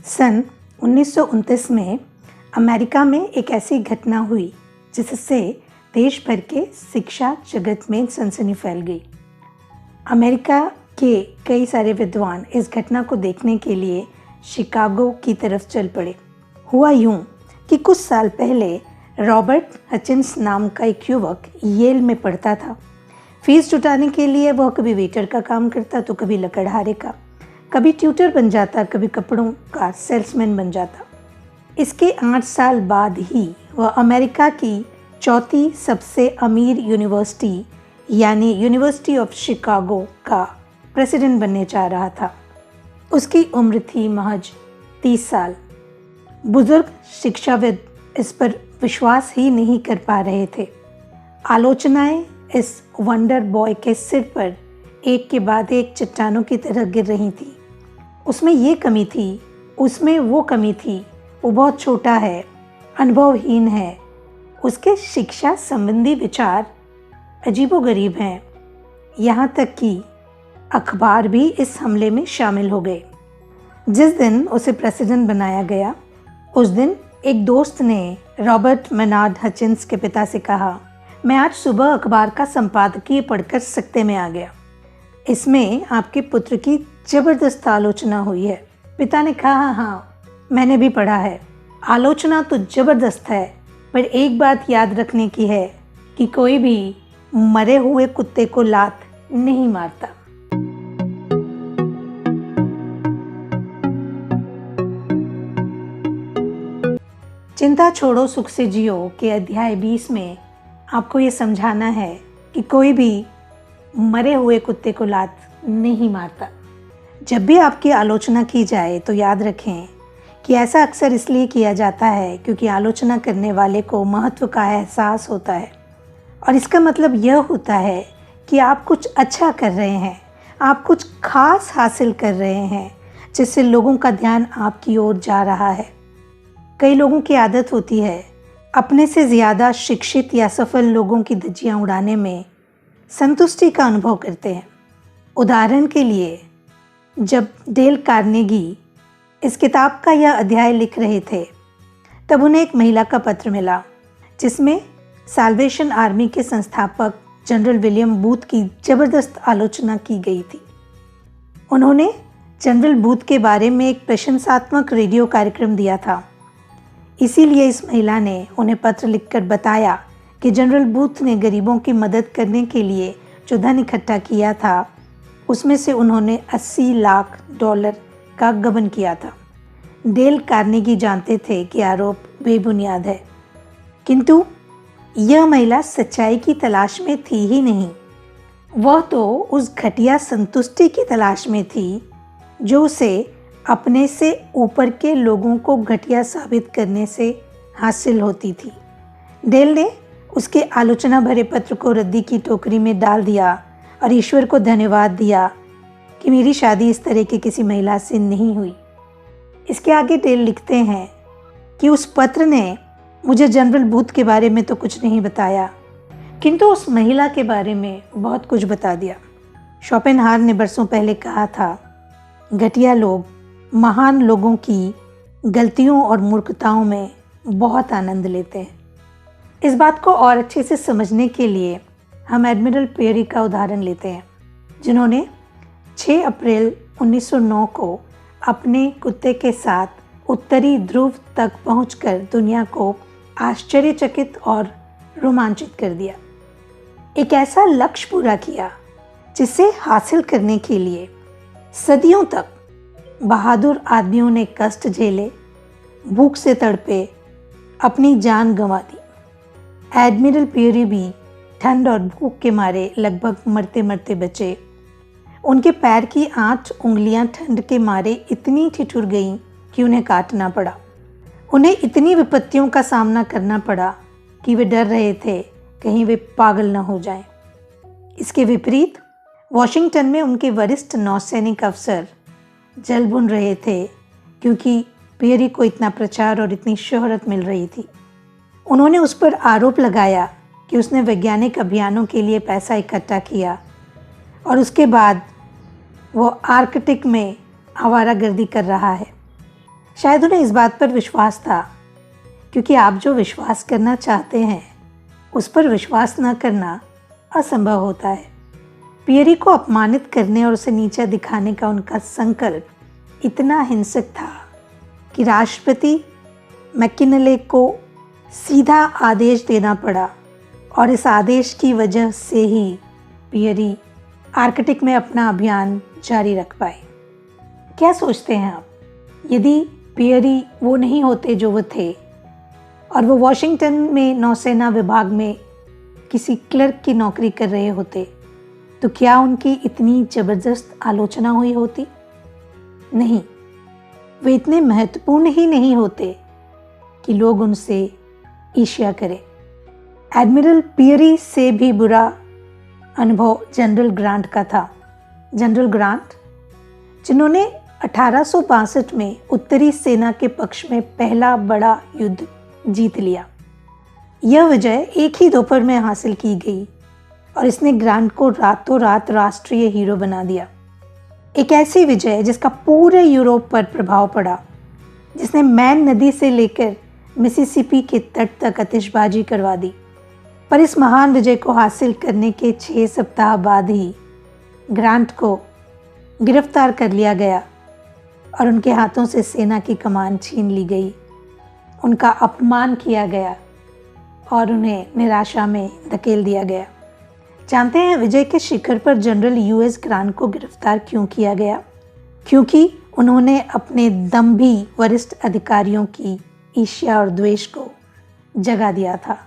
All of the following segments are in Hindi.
सन 1929 में अमेरिका में एक ऐसी घटना हुई जिससे देश भर के शिक्षा जगत में सनसनी फैल गई। अमेरिका के कई सारे विद्वान इस घटना को देखने के लिए शिकागो की तरफ चल पड़े। हुआ यूं कि कुछ साल पहले रॉबर्ट हचिन्स नाम का एक युवक येल में पढ़ता था। फीस जुटाने के लिए वह कभी वेटर का काम करता तो कभी लकड़हारे का, कभी ट्यूटर बन जाता, कभी कपड़ों का सेल्समैन बन जाता। इसके 8 साल बाद ही वह अमेरिका की चौथी सबसे अमीर यूनिवर्सिटी यानी यूनिवर्सिटी ऑफ शिकागो का प्रेसिडेंट बनने जा रहा था। उसकी उम्र थी महज 30 साल। बुजुर्ग शिक्षाविद इस पर विश्वास ही नहीं कर पा रहे थे। आलोचनाएं इस वंडर बॉय के सिर पर एक के बाद एक चट्टानों की तरह गिर रही थी। उसमें ये कमी थी, उसमें वो कमी थी, वो बहुत छोटा है, अनुभवहीन है, उसके शिक्षा संबंधी विचार अजीबोगरीब हैं। यहाँ तक कि अखबार भी इस हमले में शामिल हो गए। जिस दिन उसे प्रेसिडेंट बनाया गया, उस दिन एक दोस्त ने रॉबर्ट मेनार्ड हचिन्स के पिता से कहा, मैं आज सुबह अखबार का संपादकीय पढ़कर सकते में आ गया। इसमें आपके पुत्र की जबरदस्त आलोचना हुई है। पिता ने कहा, हाँ मैंने भी पढ़ा है। आलोचना तो जबरदस्त है, पर एक बात याद रखने की है कि कोई भी मरे हुए कुत्ते को लात नहीं मारता। चिंता छोड़ो सुख से जियो के अध्याय 20 में आपको ये समझाना है कि कोई भी मरे हुए कुत्ते को लात नहीं मारता। जब भी आपकी आलोचना की जाए तो याद रखें कि ऐसा अक्सर इसलिए किया जाता है क्योंकि आलोचना करने वाले को महत्व का एहसास होता है और इसका मतलब यह होता है कि आप कुछ अच्छा कर रहे हैं, आप कुछ खास हासिल कर रहे हैं जिससे लोगों का ध्यान आपकी ओर जा रहा है। कई लोगों की आदत होती है अपने से ज़्यादा शिक्षित या सफल लोगों की धज्जियां उड़ाने में संतुष्टि का अनुभव करते हैं। उदाहरण के लिए, जब डेल कार्नेगी इस किताब का यह अध्याय लिख रहे थे तब उन्हें एक महिला का पत्र मिला जिसमें साल्वेशन आर्मी के संस्थापक जनरल विलियम बूथ की ज़बरदस्त आलोचना की गई थी। उन्होंने जनरल बूथ के बारे में एक प्रशंसात्मक रेडियो कार्यक्रम दिया था। इसीलिए इस महिला ने उन्हें पत्र लिखकर बताया कि जनरल बूथ ने गरीबों की मदद करने के लिए जो धन इकट्ठा किया था उसमें से उन्होंने $80 लाख का गबन किया था। डेल कार्नेगी जानते थे कि आरोप बेबुनियाद है, किंतु यह महिला सच्चाई की तलाश में थी ही नहीं, वह तो उस घटिया संतुष्टि की तलाश में थी जो उसे अपने से ऊपर के लोगों को घटिया साबित करने से हासिल होती थी। डेल ने उसके आलोचना भरे पत्र को रद्दी की टोकरी में डाल दिया और ईश्वर को धन्यवाद दिया कि मेरी शादी इस तरह की किसी महिला से नहीं हुई। इसके आगे डेल लिखते हैं कि उस पत्र ने मुझे जनरल बूथ के बारे में तो कुछ नहीं बताया, किंतु उस महिला के बारे में बहुत कुछ बता दिया। शोपेनहावर ने बरसों पहले कहा था, घटिया लोग महान लोगों की गलतियों और मूर्खताओं में बहुत आनंद लेते हैं। इस बात को और अच्छे से समझने के लिए हम एडमिरल पियरी का उदाहरण लेते हैं, जिन्होंने 6 अप्रैल 1909 को अपने कुत्ते के साथ उत्तरी ध्रुव तक पहुंचकर दुनिया को आश्चर्यचकित और रोमांचित कर दिया। एक ऐसा लक्ष्य पूरा किया जिसे हासिल करने के लिए सदियों तक बहादुर आदमियों ने कष्ट झेले, भूख से तड़पे, अपनी जान गंवा दी। एडमिरल पियरी भी ठंड और भूख के मारे लगभग मरते मरते बचे। उनके पैर की 8 उंगलियां ठंड के मारे इतनी ठिठुर गईं कि उन्हें काटना पड़ा। उन्हें इतनी विपत्तियों का सामना करना पड़ा कि वे डर रहे थे कहीं वे पागल न हो जाएं। इसके विपरीत वॉशिंगटन में उनके वरिष्ठ नौसैनिक अफसर जल भुन रहे थे क्योंकि पियरी को इतना प्रचार और इतनी शोहरत मिल रही थी। उन्होंने उस पर आरोप लगाया कि उसने वैज्ञानिक अभियानों के लिए पैसा इकट्ठा किया और उसके बाद वो आर्कटिक में आवारागर्दी कर रहा है। शायद उन्हें इस बात पर विश्वास था, क्योंकि आप जो विश्वास करना चाहते हैं उस पर विश्वास न करना असंभव होता है। पियरी को अपमानित करने और उसे नीचा दिखाने का उनका संकल्प इतना हिंसक था कि राष्ट्रपति मैकिनले को सीधा आदेश देना पड़ा, और इस आदेश की वजह से ही पियरी आर्कटिक में अपना अभियान जारी रख पाए। क्या सोचते हैं आप, यदि पियरी वो नहीं होते जो वो थे और वो वॉशिंगटन में नौसेना विभाग में किसी क्लर्क की नौकरी कर रहे होते, तो क्या उनकी इतनी ज़बरदस्त आलोचना हुई होती? नहीं, वे इतने महत्वपूर्ण ही नहीं होते कि लोग उनसे ईर्ष्या करें। एडमिरल पियरी से भी बुरा अनुभव जनरल ग्रांट का था। जनरल ग्रांट, जिन्होंने 1862 में उत्तरी सेना के पक्ष में पहला बड़ा युद्ध जीत लिया। यह विजय एक ही दोपहर में हासिल की गई और इसने ग्रांट को रातों रात राष्ट्रीय हीरो बना दिया। एक ऐसी विजय जिसका पूरे यूरोप पर प्रभाव पड़ा, जिसने मैन नदी से लेकर मिसिसिपी के तट तक आतिशबाजी करवा दी। पर इस महान विजय को हासिल करने के 6 सप्ताह बाद ही ग्रांट को गिरफ्तार कर लिया गया और उनके हाथों से सेना की कमान छीन ली गई। उनका अपमान किया गया और उन्हें निराशा में धकेल दिया गया। जानते हैं विजय के शिखर पर जनरल यूएस ग्रांट को गिरफ्तार क्यों किया गया? क्योंकि उन्होंने अपने दंभी वरिष्ठ अधिकारियों की ईर्ष्या और द्वेष को जगा दिया था,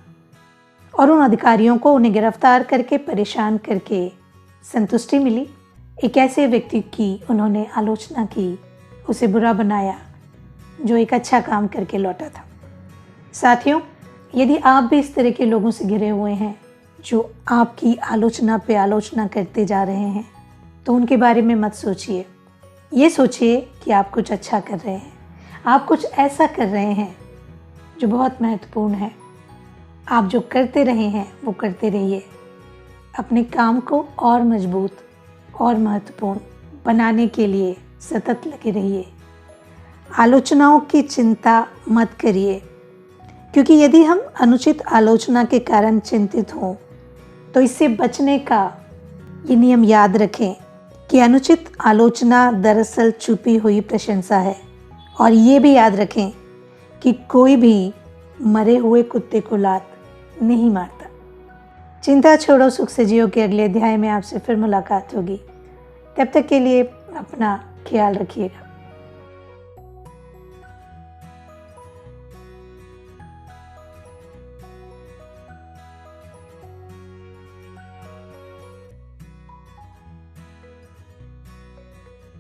और उन अधिकारियों को उन्हें गिरफ्तार करके परेशान करके संतुष्टि मिली। एक ऐसे व्यक्ति की उन्होंने आलोचना की, उसे बुरा बनाया, जो एक अच्छा काम करके लौटा था। साथियों, यदि आप भी इस तरह के लोगों से घिरे हुए हैं जो आपकी आलोचना पे आलोचना करते जा रहे हैं, तो उनके बारे में मत सोचिए। ये सोचिए कि आप कुछ अच्छा कर रहे हैं, आप कुछ ऐसा कर रहे हैं जो बहुत महत्वपूर्ण है। आप जो करते रहे हैं वो करते रहिए। अपने काम को और मजबूत और महत्वपूर्ण बनाने के लिए सतत लगे रहिए। आलोचनाओं की चिंता मत करिए, क्योंकि यदि हम अनुचित आलोचना के कारण चिंतित हों तो इससे बचने का ये नियम याद रखें कि अनुचित आलोचना दरअसल छुपी हुई प्रशंसा है। और ये भी याद रखें कि कोई भी मरे हुए कुत्ते को लात नहीं मारता। चिंता छोड़ो, सुख से जियो के अगले अध्याय में आपसे फिर मुलाकात होगी। तब तक के लिए अपना ख्याल रखिएगा।